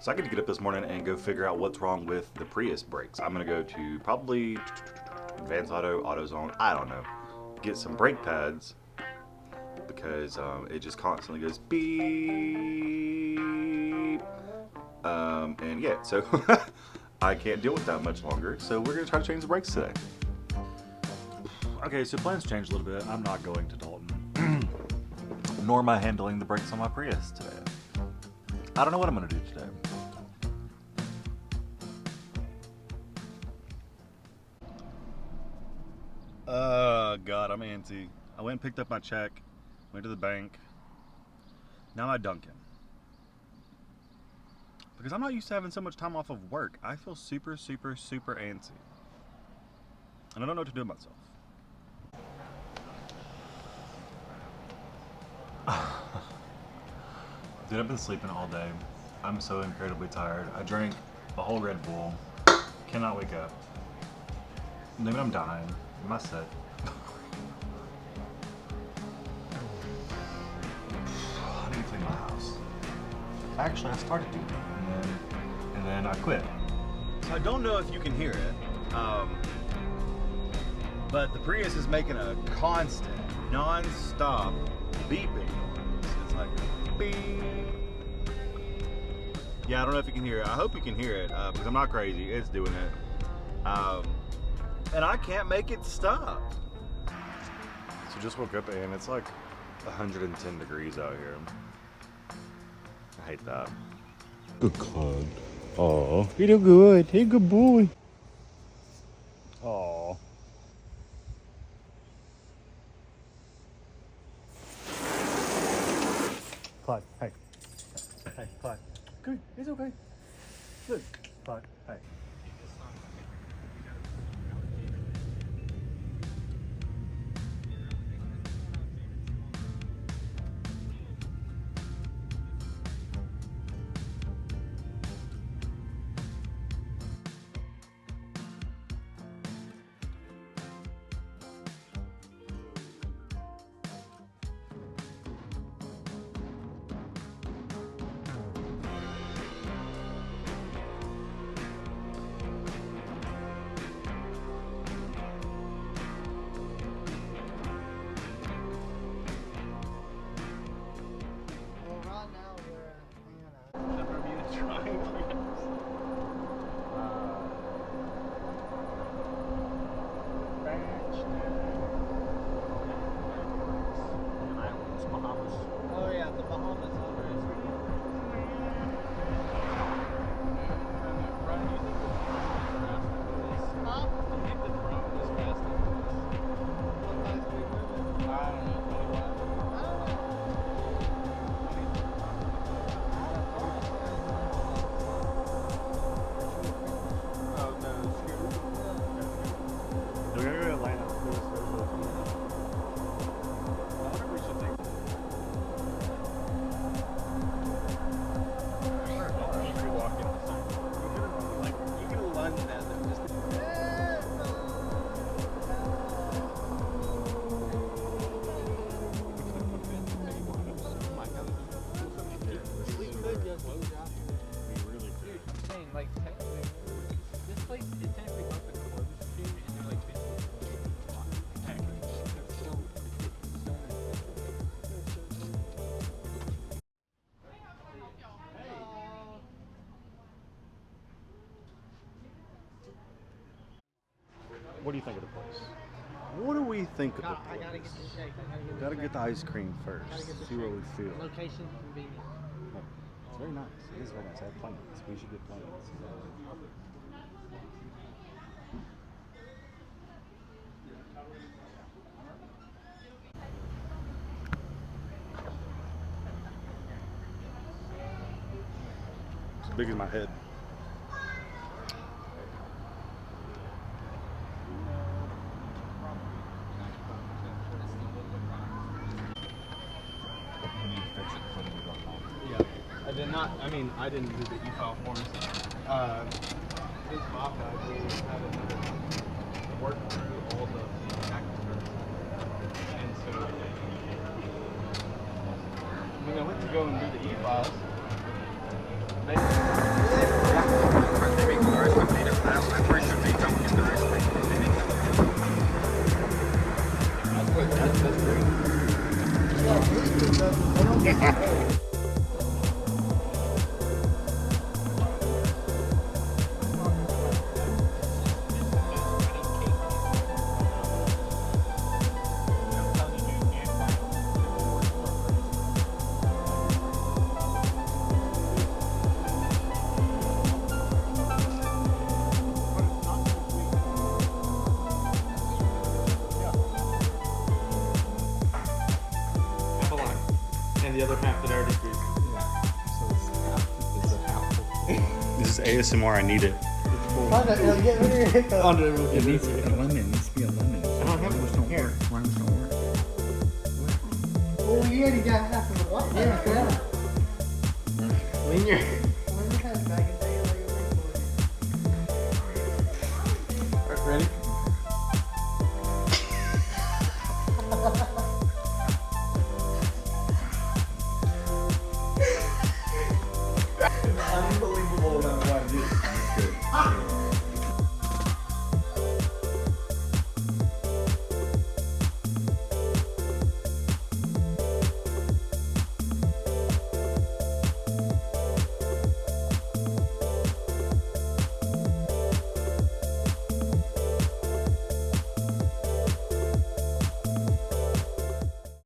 So I get to get up this morning and go figure out what's wrong with the Prius brakes. I'm gonna go to probably Advanced Auto, AutoZone, I don't know, get some brake pads because it just constantly goes beep. And yeah, so I can't deal with that much longer. So we're gonna try to change the brakes today. Okay, so plans changed a little bit. I'm not going to Dalton, nor am I handling the brakes on my Prius today. I don't know what I'm gonna do today. God, I'm antsy. I went and picked up my check, went to the bank. Now I dunk him. Because I'm not used to having so much time off of work. I feel super, super, super antsy. And I don't know what to do with myself. Dude, I've been sleeping all day. I'm so incredibly tired. I drank a whole Red Bull. Cannot wake up. Maybe I'm dying. Am I sick? I need to clean my house. Actually, I started doing it, and then I quit. So I don't know if you can hear it, but the Prius is making a constant, non-stop beeping noise. It's like beep. Yeah, I don't know if you can hear it. I hope you can hear it because I'm not crazy. It's doing it, and I can't make it stop. So just woke up and it's like 110 degrees out here. I hate that. Good Clyde. Oh, you do good. Hey, good boy. Oh. Clyde, hey. Hey, Clyde. Good. It's okay. Good. Clyde, hey. What do you think of the place? What do we think of the place? I gotta get the shake. Gotta get the ice cream first. See what we feel. Location convenient. Oh, it's very nice. It is very nice. I have plans. We should get plans. It's as big as my head. I did not, I didn't do the e-file forms. This Bob guy, we had another work through all the tax returns. And so, when I went to go and do the e-files, they the other half that I already greased. Yeah. So it's a half full. This is ASMR. I need it. Andre will It give needs it. a lemon. It needs to be a lemon. I don't have Lemons one. don't Here. work. Limes don't work. Oh, you already got half of the water. Yeah, Lean your.